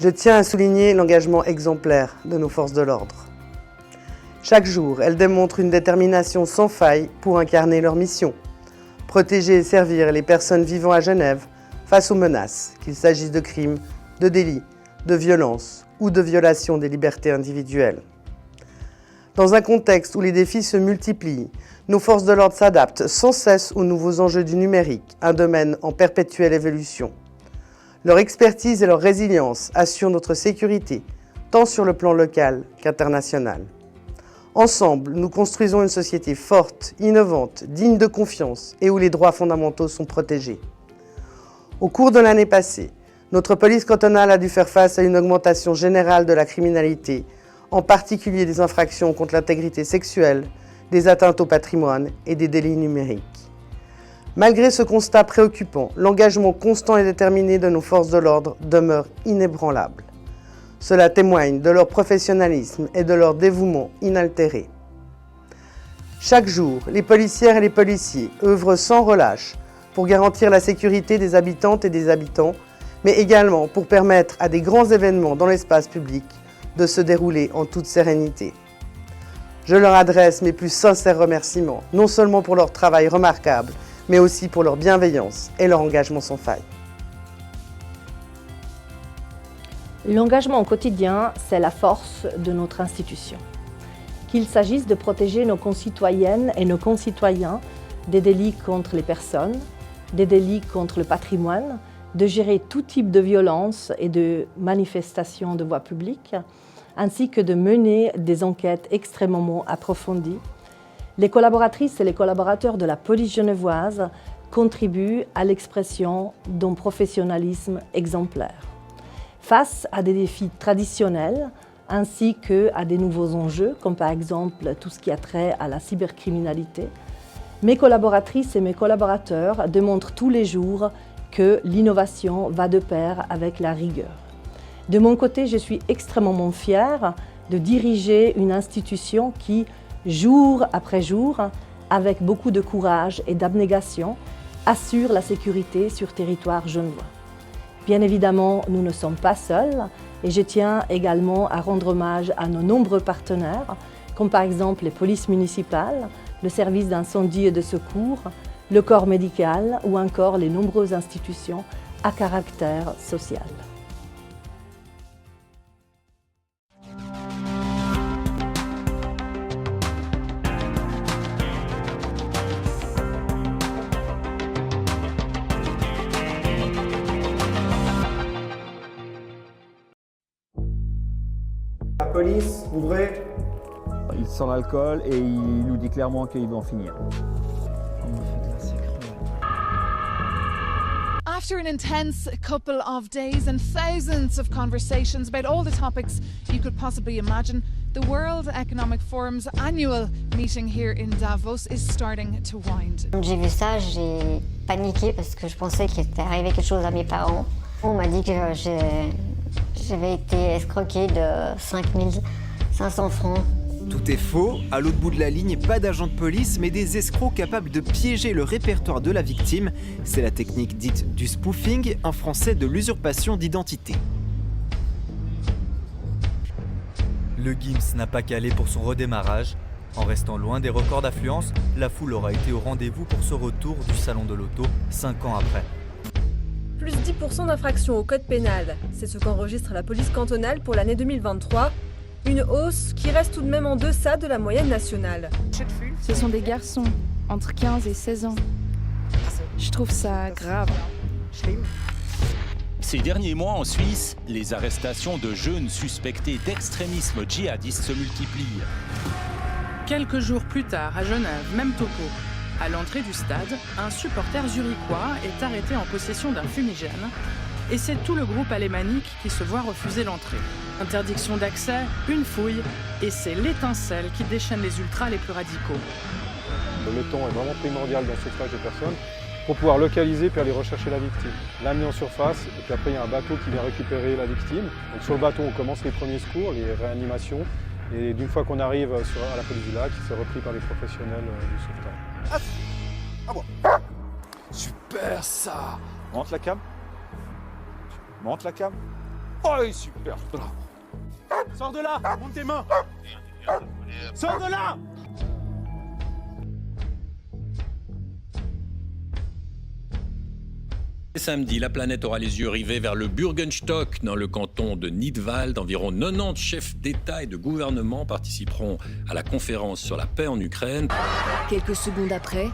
Je tiens à souligner l'engagement exemplaire de nos forces de l'ordre. Chaque jour, elles démontrent une détermination sans faille pour incarner leur mission. Protéger et servir les personnes vivant à Genève face aux menaces, qu'il s'agisse de crimes, de délits, de violences ou de violations des libertés individuelles. Dans un contexte où les défis se multiplient, nos forces de l'ordre s'adaptent sans cesse aux nouveaux enjeux du numérique, un domaine en perpétuelle évolution. Leur expertise et leur résilience assurent notre sécurité, tant sur le plan local qu'international. Ensemble, nous construisons une société forte, innovante, digne de confiance et où les droits fondamentaux sont protégés. Au cours de l'année passée, notre police cantonale a dû faire face à une augmentation générale de la criminalité, en particulier des infractions contre l'intégrité sexuelle, des atteintes au patrimoine et des délits numériques. Malgré ce constat préoccupant, l'engagement constant et déterminé de nos forces de l'ordre demeure inébranlable. Cela témoigne de leur professionnalisme et de leur dévouement inaltéré. Chaque jour, les policières et les policiers œuvrent sans relâche pour garantir la sécurité des habitantes et des habitants, mais également pour permettre à des grands événements dans l'espace public de se dérouler en toute sérénité. Je leur adresse mes plus sincères remerciements, non seulement pour leur travail remarquable, mais aussi pour leur bienveillance et leur engagement sans faille. L'engagement au quotidien, c'est la force de notre institution. Qu'il s'agisse de protéger nos concitoyennes et nos concitoyens des délits contre les personnes, des délits contre le patrimoine, de gérer tout type de violence et de manifestations de voie publique, ainsi que de mener des enquêtes extrêmement approfondies. Les collaboratrices et les collaborateurs de la police genevoise contribuent à l'expression d'un professionnalisme exemplaire. Face à des défis traditionnels, ainsi qu'à des nouveaux enjeux, comme par exemple tout ce qui a trait à la cybercriminalité, mes collaboratrices et mes collaborateurs démontrent tous les jours que l'innovation va de pair avec la rigueur. De mon côté, je suis extrêmement fière de diriger une institution qui, jour après jour, avec beaucoup de courage et d'abnégation, assure la sécurité sur territoire genevois. Bien évidemment, nous ne sommes pas seuls et je tiens également à rendre hommage à nos nombreux partenaires, comme par exemple les polices municipales, le service d'incendie et de secours, le corps médical ou encore les nombreuses institutions à caractère social. La police, ouvrez. Il sent l'alcool et il nous dit clairement qu'il va en finir. After an intense couple of days and thousands of conversations about all the topics you could possibly imagine, the World Economic Forum's annual meeting here in Davos is starting to wind. Quand j'ai vu ça, j'ai paniqué parce que je pensais qu'il était arrivé quelque chose à mes parents. On m'a dit que j'avais été escroquée de 5 500 francs. Tout est faux, à l'autre bout de la ligne, pas d'agents de police, mais des escrocs capables de piéger le répertoire de la victime. C'est la technique dite du spoofing, en français de l'usurpation d'identité. Le Gims n'a pas calé pour son redémarrage. En restant loin des records d'affluence, la foule aura été au rendez-vous pour ce retour du salon de l'auto 5 ans après. Plus 10% d'infractions au code pénal, c'est ce qu'enregistre la police cantonale pour l'année 2023. Une hausse qui reste tout de même en deçà de la moyenne nationale. Ce sont des garçons, entre 15 et 16 ans. Je trouve ça grave. Ces derniers mois en Suisse, les arrestations de jeunes suspectés d'extrémisme djihadiste se multiplient. Quelques jours plus tard, à Genève, même topo. À l'entrée du stade, un supporter zurichois est arrêté en possession d'un fumigène et c'est tout le groupe alémanique qui se voit refuser l'entrée. Interdiction d'accès, une fouille, et c'est l'étincelle qui déchaîne les ultras les plus radicaux. Le temps est vraiment primordial dans le sauvetage des personnes pour pouvoir localiser puis aller rechercher la victime. L'amener en surface, et puis après il y a un bateau qui vient récupérer la victime. Donc sur le bateau, on commence les premiers secours, les réanimations, et d'une fois qu'on arrive à la police du lac, c'est repris par les professionnels du sauvetage. Ah bon. Super ça. Monte la cam. Monte la cam. Oh, super. Sors de là, monte tes mains. Sors de là. Samedi, la planète aura les yeux rivés vers le Bürgenstock, dans le canton de Nidwald. Environ 90 chefs d'État et de gouvernement participeront à la conférence sur la paix en Ukraine. Quelques secondes après,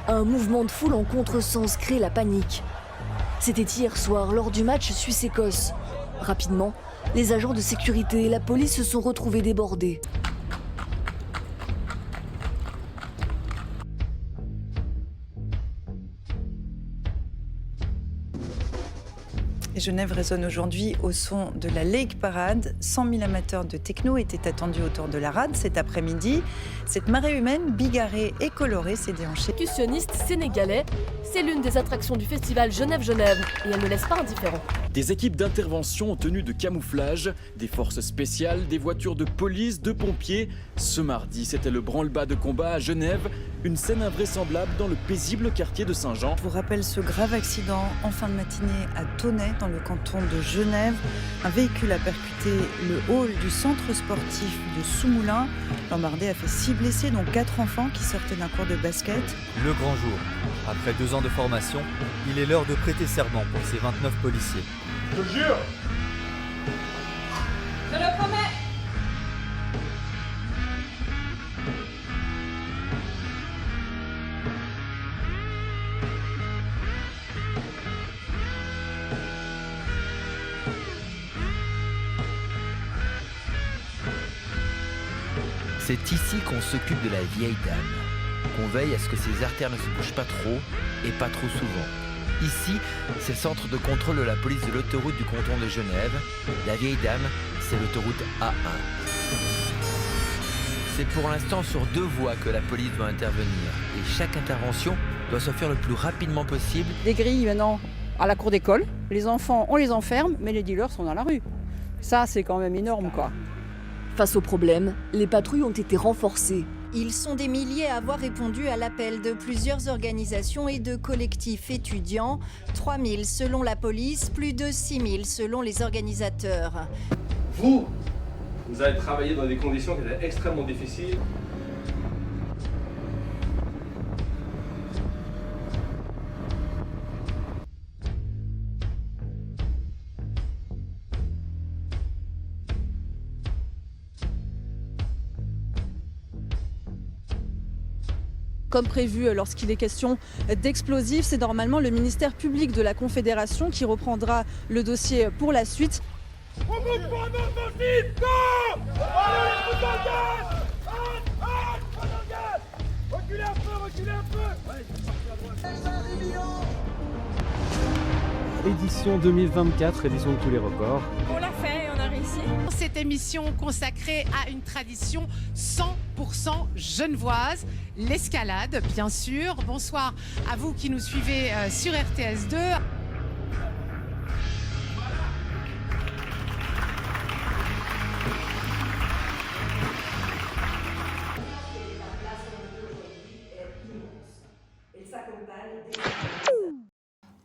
un mouvement de foule en contresens crée la panique. C'était hier soir, lors du match Suisse-Écosse. Rapidement, les agents de sécurité et la police se sont retrouvés débordés. Et Genève résonne aujourd'hui au son de la Lake Parade. 100 000 amateurs de techno étaient attendus autour de la rade cet après-midi. Cette marée humaine bigarrée et colorée s'est déhanchée. Percussionniste sénégalais, c'est l'une des attractions du festival Genève-Genève et elle ne laisse pas indifférent. Des équipes d'intervention en tenue de camouflage, des forces spéciales, des voitures de police, de pompiers. Ce mardi, c'était le branle-bas de combat à Genève, une scène invraisemblable dans le paisible quartier de Saint-Jean. Je vous rappelle ce grave accident en fin de matinée à Tonnay, dans le canton de Genève. Un véhicule a percuté le hall du centre sportif de Soumoulin. L'emmerdé a fait 6 blessés, dont 4 enfants qui sortaient d'un cours de basket. Le grand jour. Après 2 ans de formation, il est l'heure de prêter serment pour ces 29 policiers. Je jure. Je le promets. C'est ici qu'on s'occupe de la vieille dame, qu'on veille à ce que ses artères ne se bougent pas trop et pas trop souvent. Ici, c'est le centre de contrôle de la police de l'autoroute du canton de Genève. La vieille dame, c'est l'autoroute A1. C'est pour l'instant sur 2 voies que la police doit intervenir et chaque intervention doit se faire le plus rapidement possible. Des grilles maintenant à la cour d'école, les enfants on les enferme mais les dealers sont dans la rue. Ça c'est quand même énorme quoi. Face au problème, les patrouilles ont été renforcées. Ils sont des milliers à avoir répondu à l'appel de plusieurs organisations et de collectifs étudiants. 3 000 selon la police, plus de 6 000 selon les organisateurs. Vous avez travaillé dans des conditions qui étaient extrêmement difficiles. Comme prévu lorsqu'il est question d'explosifs, c'est normalement le ministère public de la Confédération qui reprendra le dossier pour la suite. Édition 2024, édition de tous les records. On l'a fait, on a réussi. Cette émission consacrée à une tradition 100% genevoise, l'escalade bien sûr. Bonsoir à vous qui nous suivez sur RTS2.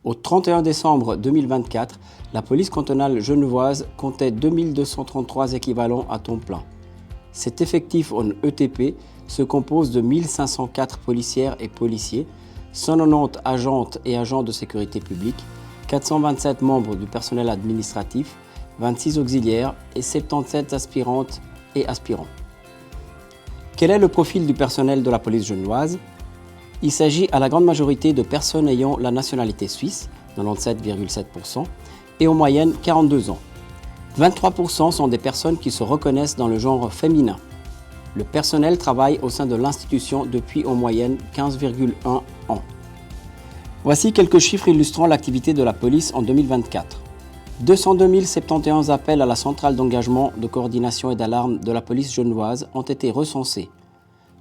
Au 31 décembre 2024, la police cantonale genevoise comptait 2233 équivalents à temps plein. Cet effectif en ETP se compose de 1504 policières et policiers, 190 agentes et agents de sécurité publique, 427 membres du personnel administratif, 26 auxiliaires et 77 aspirantes et aspirants. Quel est le profil du personnel de la police genevoise ? Il s'agit à la grande majorité de personnes ayant la nationalité suisse, 97,7%, et en moyenne 42 ans. 23% sont des personnes qui se reconnaissent dans le genre féminin. Le personnel travaille au sein de l'institution depuis en moyenne 15,1 ans. Voici quelques chiffres illustrant l'activité de la police en 2024. 202 071 appels à la centrale d'engagement, de coordination et d'alarme de la police genevoise ont été recensés.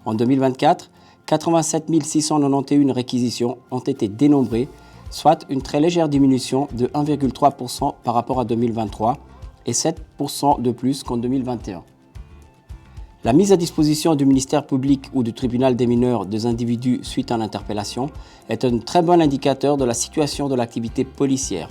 En 2024, 87 691 réquisitions ont été dénombrées, soit une très légère diminution de 1,3% par rapport à 2023 et 7% de plus qu'en 2021. La mise à disposition du ministère public ou du tribunal des mineurs des individus suite à une interpellation est un très bon indicateur de la situation de l'activité policière.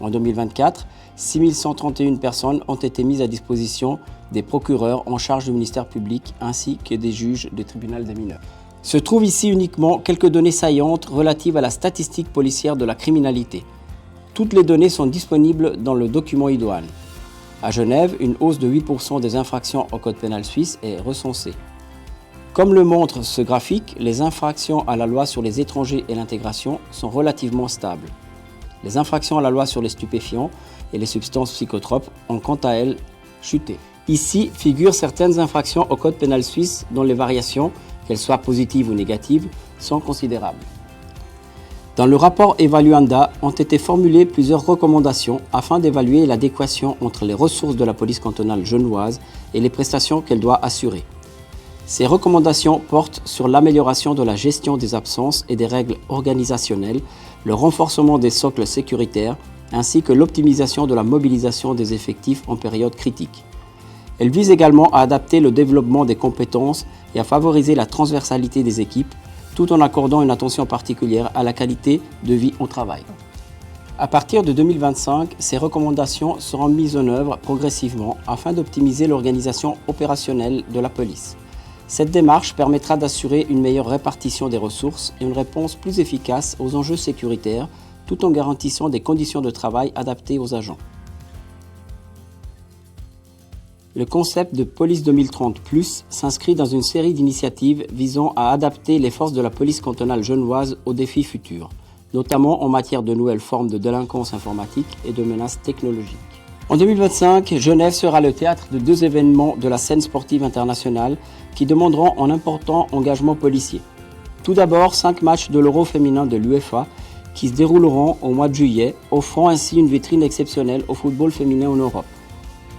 En 2024, 6131 personnes ont été mises à disposition des procureurs en charge du ministère public ainsi que des juges du tribunal des mineurs. Se trouvent ici uniquement quelques données saillantes relatives à la statistique policière de la criminalité. Toutes les données sont disponibles dans le document idoine. À Genève, une hausse de 8% des infractions au code pénal suisse est recensée. Comme le montre ce graphique, les infractions à la loi sur les étrangers et l'intégration sont relativement stables. Les infractions à la loi sur les stupéfiants et les substances psychotropes ont quant à elles chuté. Ici figurent certaines infractions au code pénal suisse dont les variations, qu'elles soient positives ou négatives, sont considérables. Dans le rapport Evaluanda ont été formulées plusieurs recommandations afin d'évaluer l'adéquation entre les ressources de la police cantonale genevoise et les prestations qu'elle doit assurer. Ces recommandations portent sur l'amélioration de la gestion des absences et des règles organisationnelles, le renforcement des socles sécuritaires, ainsi que l'optimisation de la mobilisation des effectifs en période critique. Elles visent également à adapter le développement des compétences et à favoriser la transversalité des équipes, tout en accordant une attention particulière à la qualité de vie au travail. À partir de 2025, ces recommandations seront mises en œuvre progressivement afin d'optimiser l'organisation opérationnelle de la police. Cette démarche permettra d'assurer une meilleure répartition des ressources et une réponse plus efficace aux enjeux sécuritaires, tout en garantissant des conditions de travail adaptées aux agents. Le concept de Police 2030+ s'inscrit dans une série d'initiatives visant à adapter les forces de la police cantonale genevoise aux défis futurs, notamment en matière de nouvelles formes de délinquance informatique et de menaces technologiques. En 2025, Genève sera le théâtre de 2 événements de la scène sportive internationale qui demanderont un important engagement policier. Tout d'abord, 5 matchs de l'Euro féminin de l'UEFA qui se dérouleront au mois de juillet, offrant ainsi une vitrine exceptionnelle au football féminin en Europe.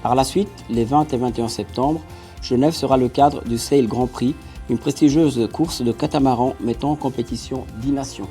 Par la suite, les 20 et 21 septembre, Genève sera le cadre du Sail Grand Prix, une prestigieuse course de catamaran mettant en compétition 10 nations.